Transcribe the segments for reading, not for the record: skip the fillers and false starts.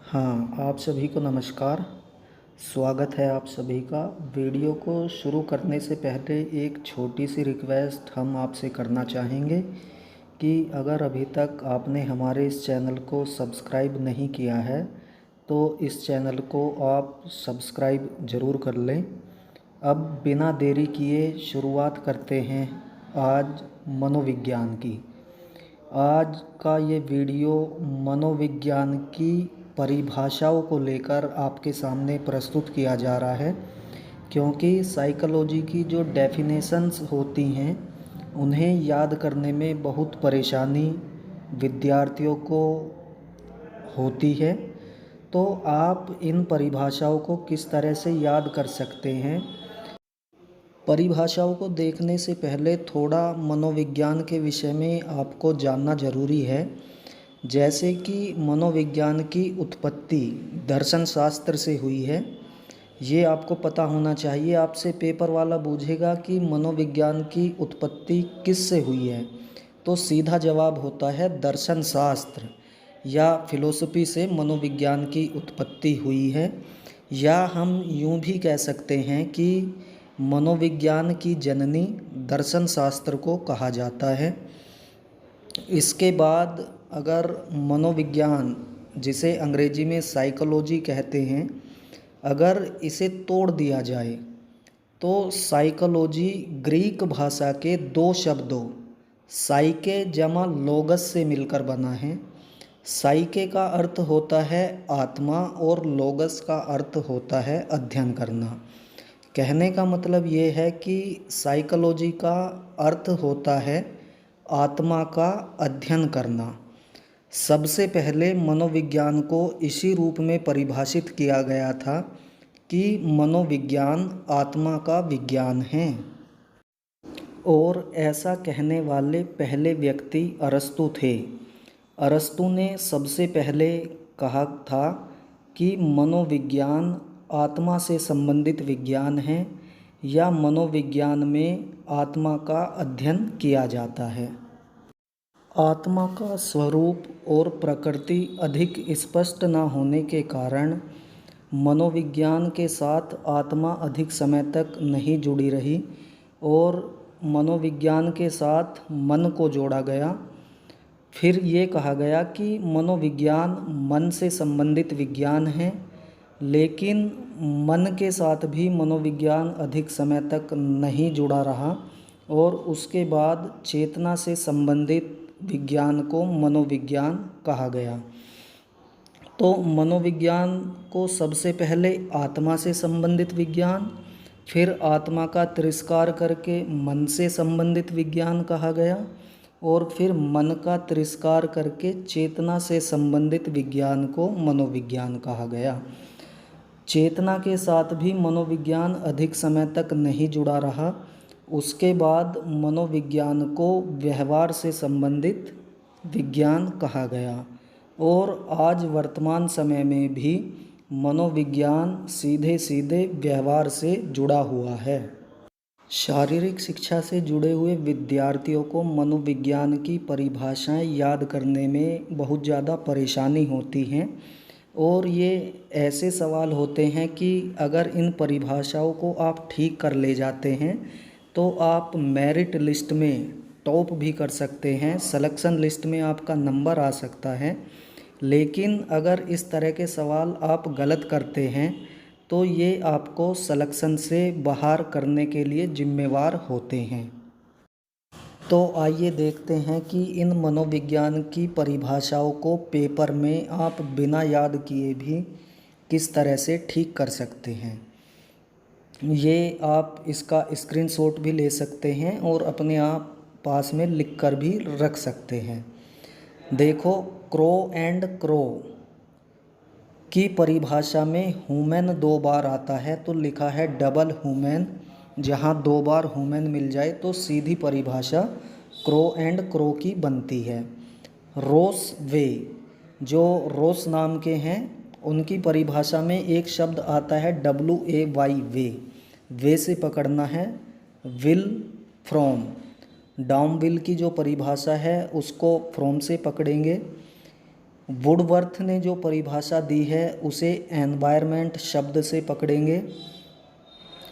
हाँ, आप सभी को नमस्कार। स्वागत है आप सभी का। वीडियो को शुरू करने से पहले एक छोटी सी रिक्वेस्ट हम आपसे करना चाहेंगे कि अगर अभी तक आपने हमारे इस चैनल को सब्सक्राइब नहीं किया है तो इस चैनल को आप सब्सक्राइब ज़रूर कर लें। अब बिना देरी किए शुरुआत करते हैं आज मनोविज्ञान की। आज का ये वीडियो मनोविज्ञान की परिभाषाओं को लेकर आपके सामने प्रस्तुत किया जा रहा है, क्योंकि साइकोलॉजी की जो डेफिनेशंस होती हैं उन्हें याद करने में बहुत परेशानी विद्यार्थियों को होती है। तो आप इन परिभाषाओं को किस तरह से याद कर सकते हैं। परिभाषाओं को देखने से पहले थोड़ा मनोविज्ञान के विषय में आपको जानना ज़रूरी है। जैसे कि मनोविज्ञान की उत्पत्ति दर्शन शास्त्र से हुई है, ये आपको पता होना चाहिए। आपसे पेपर वाला पूछेगा कि मनोविज्ञान की उत्पत्ति किस से हुई है, तो सीधा जवाब होता है दर्शन शास्त्र या फिलोसफी से मनोविज्ञान की उत्पत्ति हुई है। या हम यूं भी कह सकते हैं कि मनोविज्ञान की जननी दर्शन शास्त्र को कहा जाता है। इसके बाद अगर मनोविज्ञान, जिसे अंग्रेजी में साइकोलॉजी कहते हैं, अगर इसे तोड़ दिया जाए तो साइकोलॉजी ग्रीक भाषा के दो शब्दों साइके जमा लोगस से मिलकर बना है। साइके का अर्थ होता है आत्मा और लोगस का अर्थ होता है अध्ययन करना। कहने का मतलब ये है कि साइकोलॉजी का अर्थ होता है आत्मा का अध्ययन करना। सबसे पहले मनोविज्ञान को इसी रूप में परिभाषित किया गया था कि मनोविज्ञान आत्मा का विज्ञान है। और ऐसा कहने वाले पहले व्यक्ति अरस्तु थे। अरस्तु ने सबसे पहले कहा था कि मनोविज्ञान आत्मा से संबंधित विज्ञान है या मनोविज्ञान में आत्मा का अध्ययन किया जाता है। आत्मा का स्वरूप और प्रकृति अधिक स्पष्ट न होने के कारण मनोविज्ञान के साथ आत्मा अधिक समय तक नहीं जुड़ी रही और मनोविज्ञान के साथ मन को जोड़ा गया। फिर ये कहा गया कि मनोविज्ञान मन से संबंधित विज्ञान है, लेकिन मन के साथ भी मनोविज्ञान अधिक समय तक नहीं जुड़ा रहा और उसके बाद चेतना से संबंधित विज्ञान को मनोविज्ञान कहा गया। तो मनोविज्ञान को सबसे पहले आत्मा से संबंधित विज्ञान, फिर आत्मा का तिरस्कार करके मन से संबंधित विज्ञान कहा गया और फिर मन का तिरस्कार करके चेतना से संबंधित विज्ञान को मनोविज्ञान कहा गया। चेतना के साथ भी मनोविज्ञान अधिक समय तक नहीं जुड़ा रहा। उसके बाद मनोविज्ञान को व्यवहार से संबंधित विज्ञान कहा गया और आज वर्तमान समय में भी मनोविज्ञान सीधे सीधे व्यवहार से जुड़ा हुआ है। शारीरिक शिक्षा से जुड़े हुए विद्यार्थियों को मनोविज्ञान की परिभाषाएं याद करने में बहुत ज़्यादा परेशानी होती हैं और ये ऐसे सवाल होते हैं कि अगर इन परिभाषाओं को आप ठीक कर ले जाते हैं तो आप मेरिट लिस्ट में टॉप भी कर सकते हैं, सिलेक्शन लिस्ट में आपका नंबर आ सकता है। लेकिन अगर इस तरह के सवाल आप गलत करते हैं तो ये आपको सिलेक्शन से बाहर करने के लिए जिम्मेवार होते हैं। तो आइए देखते हैं कि इन मनोविज्ञान की परिभाषाओं को पेपर में आप बिना याद किए भी किस तरह से ठीक कर सकते हैं। ये आप इसका स्क्रीनशॉट भी ले सकते हैं और अपने आप पास में लिख कर भी रख सकते हैं। देखो, क्रो एंड क्रो की परिभाषा में ह्यूमन दो बार आता है तो लिखा है डबल ह्यूमन। जहाँ दो बार ह्यूमन मिल जाए तो सीधी परिभाषा क्रो एंड क्रो की बनती है। रोस वे, जो रोस नाम के हैं, उनकी परिभाषा में एक शब्द आता है WAY वे से पकड़ना है विल फ्रॉम। डाउन विल की जो परिभाषा है उसको फ्रॉम से पकड़ेंगे। वुडवर्थ ने जो परिभाषा दी है उसे एनवायरनमेंट शब्द से पकड़ेंगे।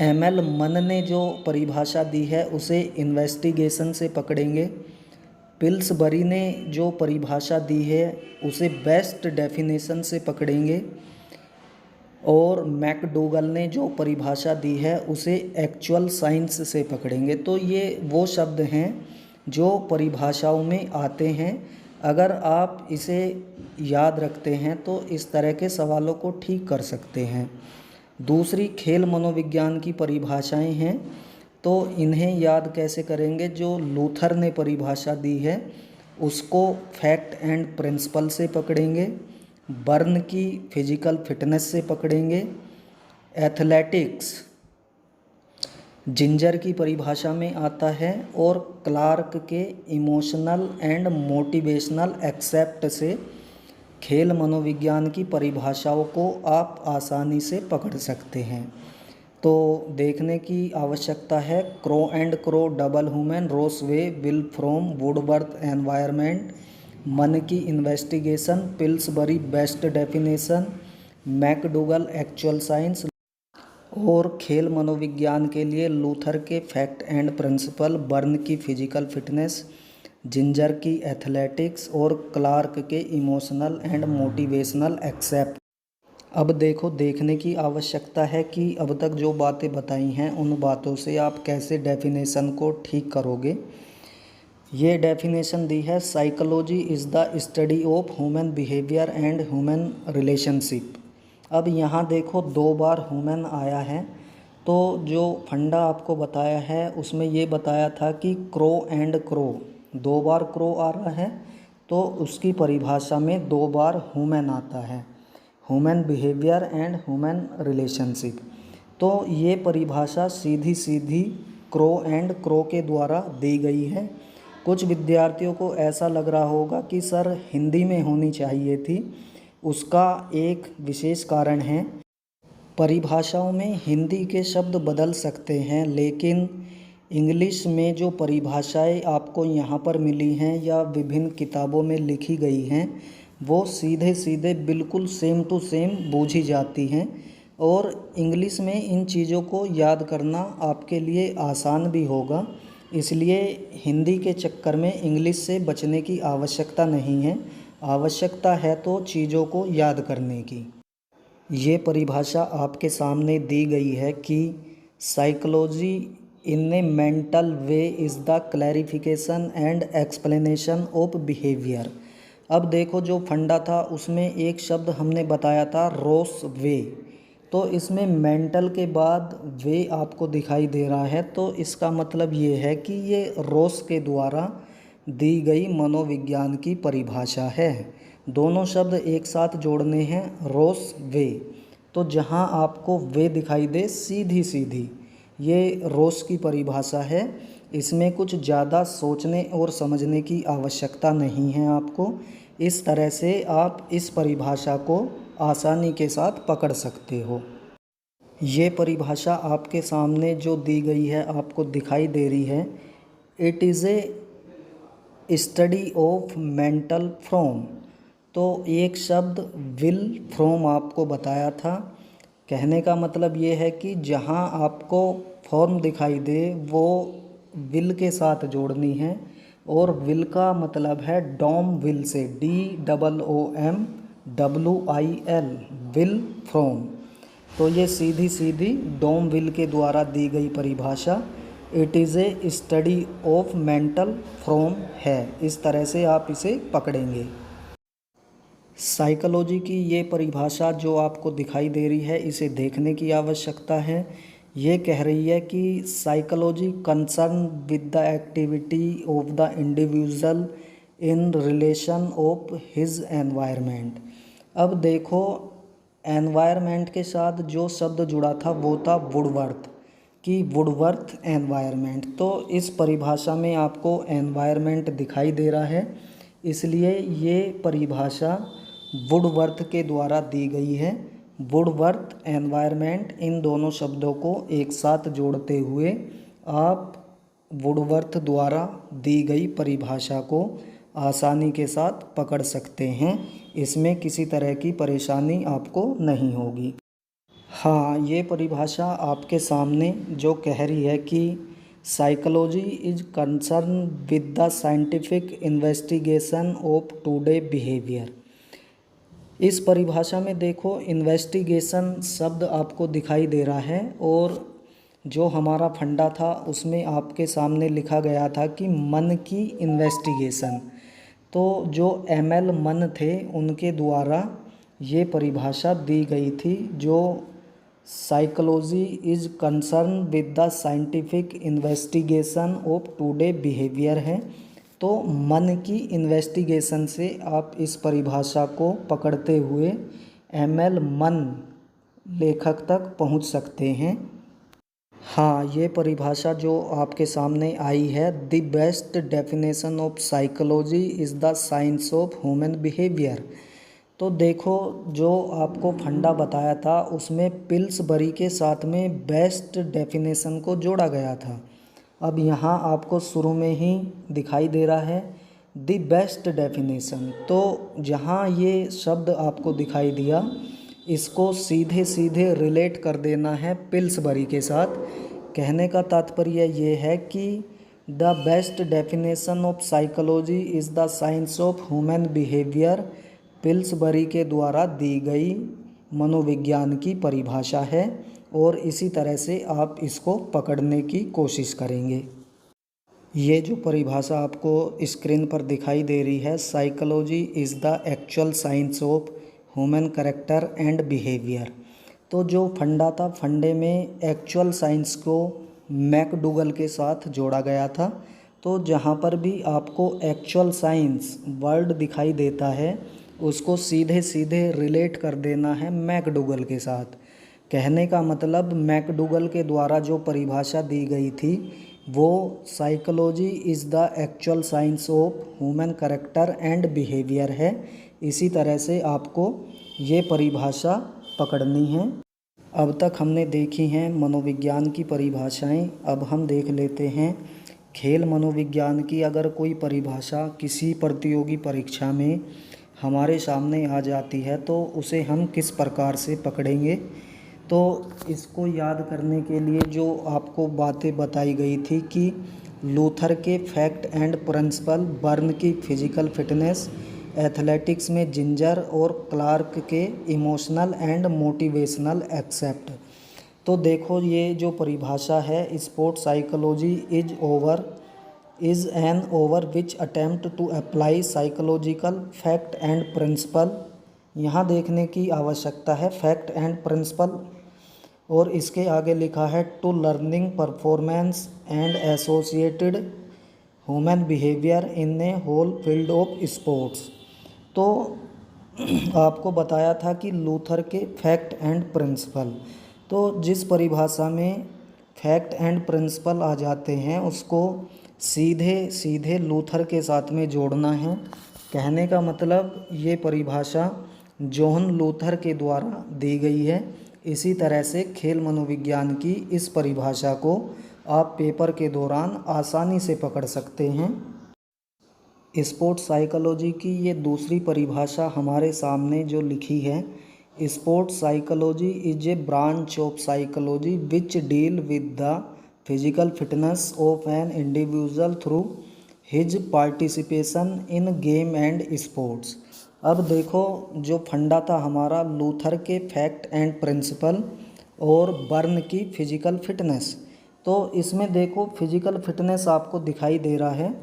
एमएल मन ने जो परिभाषा दी है उसे इन्वेस्टिगेशन से पकड़ेंगे। पिल्सबरी ने जो परिभाषा दी है उसे बेस्ट डेफिनेशन से पकड़ेंगे। और मैकडोगल ने जो परिभाषा दी है उसे एक्चुअल साइंस से पकड़ेंगे। तो ये वो शब्द हैं जो परिभाषाओं में आते हैं। अगर आप इसे याद रखते हैं तो इस तरह के सवालों को ठीक कर सकते हैं। दूसरी खेल मनोविज्ञान की परिभाषाएं हैं, तो इन्हें याद कैसे करेंगे। जो लूथर ने परिभाषा दी है उसको फैक्ट एंड प्रिंसिपल से पकड़ेंगे। बर्न की फिजिकल फिटनेस से पकड़ेंगे। एथलेटिक्स जिंजर की परिभाषा में आता है। और क्लार्क के इमोशनल एंड मोटिवेशनल एक्सेप्ट से खेल मनोविज्ञान की परिभाषाओं को आप आसानी से पकड़ सकते हैं। तो देखने की आवश्यकता है। Crow and Crow, double human, Roseway, will from, Woodworth environment, मन की investigation, Pillsbury best definition, McDougall actual science. और खेल मनोविज्ञान के लिए लूथर के फैक्ट एंड प्रिंसिपल, बर्न की फिजिकल फिटनेस, जिंजर की एथलेटिक्स और क्लार्क के इमोशनल एंड मोटिवेशनल एक्सेप्ट। अब देखो, देखने की आवश्यकता है कि अब तक जो बातें बताई हैं उन बातों से आप कैसे डेफिनेशन को ठीक करोगे। ये डेफिनेशन दी है, psychology is the study of human behaviour and human relationship. अब यहाँ देखो 2 बार ह्यूमन आया है। तो जो फंडा आपको बताया है उसमें ये बताया था कि क्रो एंड क्रो, 2 बार क्रो आ रहा है तो उसकी परिभाषा में 2 बार ह्यूमन आता है, human behaviour and human relationship. तो ये परिभाषा सीधी सीधी क्रो एंड क्रो के द्वारा दी गई है। कुछ विद्यार्थियों को ऐसा लग रहा होगा कि सर हिंदी में होनी चाहिए थी। उसका एक विशेष कारण है, परिभाषाओं में हिंदी के शब्द बदल सकते हैं, लेकिन इंग्लिश में जो परिभाषाएं आपको यहाँ पर मिली हैं या विभिन्न किताबों में लिखी गई हैं वो सीधे सीधे बिल्कुल सेम टू सेम बूझी जाती हैं। और इंग्लिश में इन चीज़ों को याद करना आपके लिए आसान भी होगा। इसलिए हिंदी के चक्कर में इंग्लिश से बचने की आवश्यकता नहीं है। आवश्यकता है तो चीज़ों को याद करने की। ये परिभाषा आपके सामने दी गई है कि psychology in A mental way is the clarification and explanation of behaviour. अब देखो, जो फंडा था उसमें एक शब्द हमने बताया था रोस वे। तो इसमें मेंटल के बाद वे आपको दिखाई दे रहा है, तो इसका मतलब ये है कि ये रोस के द्वारा दी गई मनोविज्ञान की परिभाषा है। दोनों शब्द एक साथ जोड़ने हैं, रोस वे। तो जहाँ आपको वे दिखाई दे सीधी सीधी, ये रोस की परिभाषा है। इसमें कुछ ज़्यादा सोचने और समझने की आवश्यकता नहीं है आपको। इस तरह से आप इस परिभाषा को आसानी के साथ पकड़ सकते हो। ये परिभाषा आपके सामने जो दी गई है आपको दिखाई दे रही है, it is a study of mental from. तो एक शब्द विल फ्रॉम आपको बताया था। कहने का मतलब ये है कि जहाँ आपको फॉर्म दिखाई दे वो विल के साथ जोड़नी है। और विल का मतलब है डॉम विल से, DOOMWIL, विल फ्रॉम। तो ये सीधी सीधी डॉम विल के द्वारा दी गई परिभाषा it is a study of mental from है। इस तरह से आप इसे पकड़ेंगे। साइकोलॉजी की ये परिभाषा जो आपको दिखाई दे रही है इसे देखने की आवश्यकता है। ये कह रही है कि psychology concern with the activity of the individual in relation of his environment. अब देखो, एनवायरनमेंट के साथ जो शब्द जुड़ा था वो था वुडवर्थ की, वुडवर्थ एनवायरनमेंट। तो इस परिभाषा में आपको एनवायरनमेंट दिखाई दे रहा है, इसलिए ये परिभाषा वुडवर्थ के द्वारा दी गई है। वुडवर्थ एनवायरनमेंट, इन दोनों शब्दों को एक साथ जोड़ते हुए आप वुडवर्थ द्वारा दी गई परिभाषा को आसानी के साथ पकड़ सकते हैं। इसमें किसी तरह की परेशानी आपको नहीं होगी। हाँ, ये परिभाषा आपके सामने जो कह रही है कि psychology is concern with the scientific investigation of today behaviour. इस परिभाषा में देखो इन्वेस्टिगेशन शब्द आपको दिखाई दे रहा है, और जो हमारा फंडा था उसमें आपके सामने लिखा गया था कि मन की इन्वेस्टिगेशन। तो जो एमएल मन थे उनके द्वारा ये परिभाषा दी गई थी, जो psychology is concern with the scientific investigation of today behaviour है। तो मन की इन्वेस्टिगेशन से आप इस परिभाषा को पकड़ते हुए एमएल मन लेखक तक पहुंच सकते हैं। हाँ, ये परिभाषा जो आपके सामने आई है, the best definition of psychology is the science of human behaviour. तो देखो जो आपको फंडा बताया था उसमें पिल्सबरी के साथ में बेस्ट डेफिनेशन को जोड़ा गया था। अब यहाँ आपको शुरू में ही दिखाई दे रहा है द बेस्ट डेफिनेशन। तो जहाँ ये शब्द आपको दिखाई दिया इसको सीधे सीधे रिलेट कर देना है पिल्सबरी के साथ। कहने का तात्पर्य ये है कि the best definition of psychology is the science of human behaviour Pillsbury के द्वारा दी गई मनोविज्ञान की परिभाषा है, और इसी तरह से आप इसको पकड़ने की कोशिश करेंगे। ये जो परिभाषा आपको स्क्रीन पर दिखाई दे रही है, psychology is the actual science of human character and behaviour. तो जो फंडा था, फंडे में एक्चुअल साइंस को मैकडूगल के साथ जोड़ा गया था। तो जहाँ पर भी आपको एक्चुअल साइंस वर्ड दिखाई देता है उसको सीधे सीधे रिलेट कर देना है मैकडूगल के साथ। कहने का मतलब मैकडूगल के द्वारा जो परिभाषा दी गई थी वो psychology is the actual science of human character and behaviour है। इसी तरह से आपको ये परिभाषा पकड़नी है। अब तक हमने देखी हैं मनोविज्ञान की परिभाषाएं, अब हम देख लेते हैं खेल मनोविज्ञान की। अगर कोई परिभाषा किसी प्रतियोगी परीक्षा में हमारे सामने आ जाती है तो उसे हम किस प्रकार से पकड़ेंगे। तो इसको याद करने के लिए जो आपको बातें बताई गई थी कि लूथर के फैक्ट एंड प्रिंसिपल, बर्न की फिजिकल फिटनेस, एथलेटिक्स में जिंजर और क्लार्क के इमोशनल एंड मोटिवेशनल एक्सेप्ट। तो देखो ये जो परिभाषा है, sport psychology is an over which attempt to apply psychological fact and principle. यहाँ देखने की आवश्यकता है फैक्ट एंड प्रिंसिपल, और इसके आगे लिखा है to learning performance and associated human behaviour in a whole field of sports. तो आपको बताया था कि लूथर के फैक्ट एंड प्रिंसिपल, तो जिस परिभाषा में फैक्ट एंड प्रिंसिपल आ जाते हैं उसको सीधे सीधे लूथर के साथ में जोड़ना है। कहने का मतलब ये परिभाषा जॉन लूथर के द्वारा दी गई है। इसी तरह से खेल मनोविज्ञान की इस परिभाषा को आप पेपर के दौरान आसानी से पकड़ सकते हैं। स्पोर्ट्स साइकोलॉजी की ये दूसरी परिभाषा हमारे सामने जो लिखी है, sports psychology is a branch of psychology which deal with the physical fitness of an individual through his participation in game and sports. अब देखो जो फंडा था हमारा लूथर के फैक्ट एंड प्रिंसिपल और बर्न की फिजिकल फिटनेस। तो इसमें देखो फिजिकल फिटनेस आपको दिखाई दे रहा है,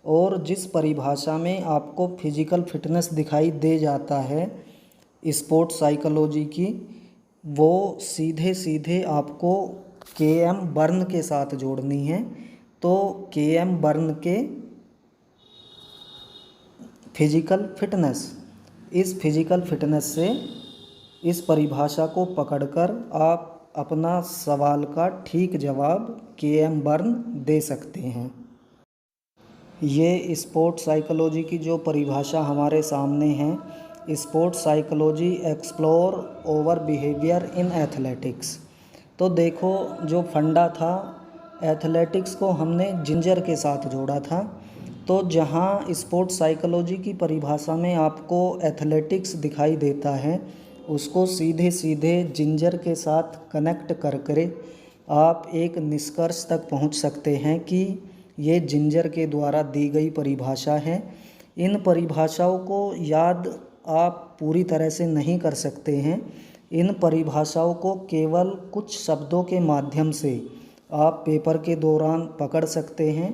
और जिस परिभाषा में आपको फिजिकल फिटनेस दिखाई दे जाता है स्पोर्ट्स साइकोलॉजी की, वो सीधे सीधे आपको के.एम. बर्न के साथ जोड़नी है। तो के.एम. बर्न के फिजिकल फिटनेस, इस फिजिकल फिटनेस से इस परिभाषा को पकड़कर आप अपना सवाल का ठीक जवाब के.एम. बर्न दे सकते हैं। ये स्पोर्ट्स साइकोलॉजी की जो परिभाषा हमारे सामने है, sports psychology explore over behaviour in athletics. तो देखो जो फंडा था एथलेटिक्स को हमने जिंजर के साथ जोड़ा था। तो जहाँ स्पोर्ट्स साइकोलॉजी की परिभाषा में आपको एथलेटिक्स दिखाई देता है, उसको सीधे सीधे जिंजर के साथ कनेक्ट कर आप एक निष्कर्ष तक पहुंच सकते हैं कि ये जिंजर के द्वारा दी गई परिभाषा है। इन परिभाषाओं को याद आप पूरी तरह से नहीं कर सकते हैं। इन परिभाषाओं को केवल कुछ शब्दों के माध्यम से आप पेपर के दौरान पकड़ सकते हैं।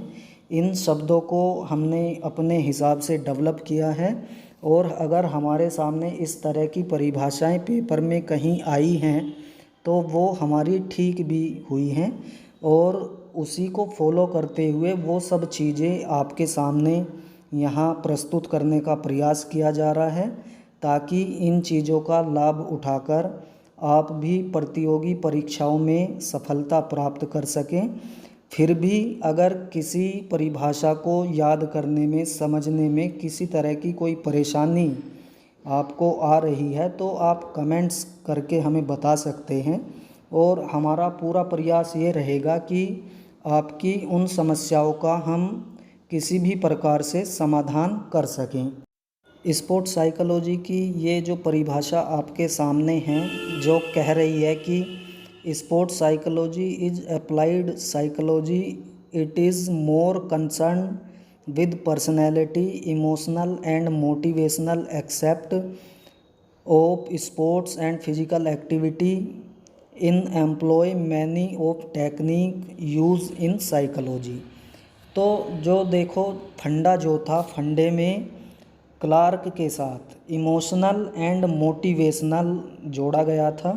इन शब्दों को हमने अपने हिसाब से डेवलप किया है, और अगर हमारे सामने इस तरह की परिभाषाएं पेपर में कहीं आई हैं तो वो हमारी ठीक भी हुई हैं, और उसी को फॉलो करते हुए वो सब चीज़ें आपके सामने यहाँ प्रस्तुत करने का प्रयास किया जा रहा है, ताकि इन चीज़ों का लाभ उठाकर आप भी प्रतियोगी परीक्षाओं में सफलता प्राप्त कर सकें। फिर भी अगर किसी परिभाषा को याद करने में, समझने में किसी तरह की कोई परेशानी आपको आ रही है तो आप कमेंट्स करके हमें बता सकते हैं, और हमारा पूरा प्रयास ये रहेगा कि आपकी उन समस्याओं का हम किसी भी प्रकार से समाधान कर सकें। स्पोर्ट्स साइकोलॉजी की ये जो परिभाषा आपके सामने है, जो कह रही है कि sports psychology is applied psychology, it is more concern with personality, emotional and motivational aspect of sports and physical activity in employ many of technique use in psychology. तो जो देखो फंडा जो था, फंडे में क्लार्क के साथ इमोशनल एंड मोटिवेशनल जोड़ा गया था।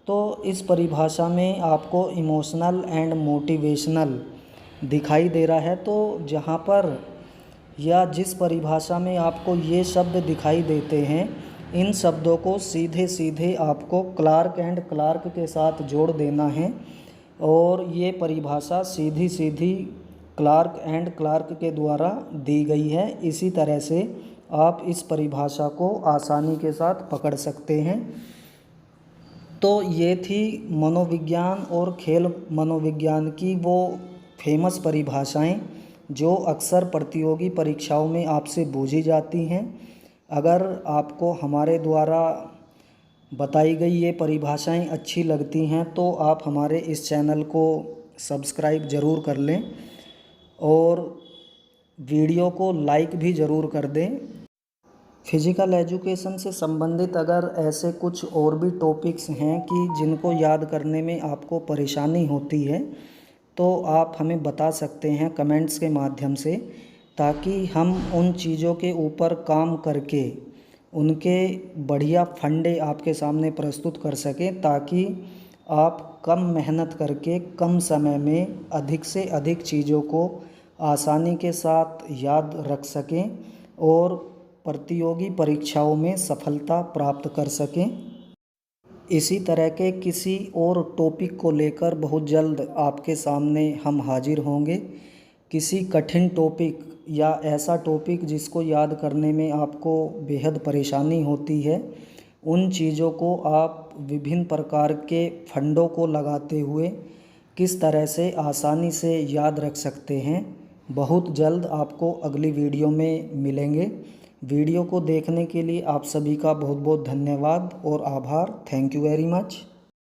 तो इस परिभाषा में आपको इमोशनल एंड मोटिवेशनल दिखाई दे रहा है। तो जहाँ पर या जिस परिभाषा में आपको ये शब्द दिखाई देते हैं, इन शब्दों को सीधे सीधे आपको क्लार्क एंड क्लार्क के साथ जोड़ देना है, और ये परिभाषा सीधी सीधी क्लार्क एंड क्लार्क के द्वारा दी गई है। इसी तरह से आप इस परिभाषा को आसानी के साथ पकड़ सकते हैं। तो ये थी मनोविज्ञान और खेल मनोविज्ञान की वो फेमस परिभाषाएं जो अक्सर प्रतियोगी परीक्षाओं में आपसे पूछी जाती हैं। अगर आपको हमारे द्वारा बताई गई ये परिभाषाएं अच्छी लगती हैं तो आप हमारे इस चैनल को सब्सक्राइब ज़रूर कर लें, और वीडियो को लाइक भी ज़रूर कर दें। फिज़िकल एजुकेशन से संबंधित अगर ऐसे कुछ और भी टॉपिक्स हैं कि जिनको याद करने में आपको परेशानी होती है, तो आप हमें बता सकते हैं कमेंट्स के माध्यम से, ताकि हम उन चीज़ों के ऊपर काम करके उनके बढ़िया फंडे आपके सामने प्रस्तुत कर सकें, ताकि आप कम मेहनत करके कम समय में अधिक से अधिक चीज़ों को आसानी के साथ याद रख सकें और प्रतियोगी परीक्षाओं में सफलता प्राप्त कर सकें। इसी तरह के किसी और टॉपिक को लेकर बहुत जल्द आपके सामने हम हाजिर होंगे। किसी कठिन टॉपिक या ऐसा टॉपिक जिसको याद करने में आपको बेहद परेशानी होती है, उन चीज़ों को आप विभिन्न प्रकार के फंडों को लगाते हुए किस तरह से आसानी से याद रख सकते हैं, बहुत जल्द आपको अगली वीडियो में मिलेंगे। वीडियो को देखने के लिए आप सभी का बहुत बहुत धन्यवाद और आभार। Thank you very much.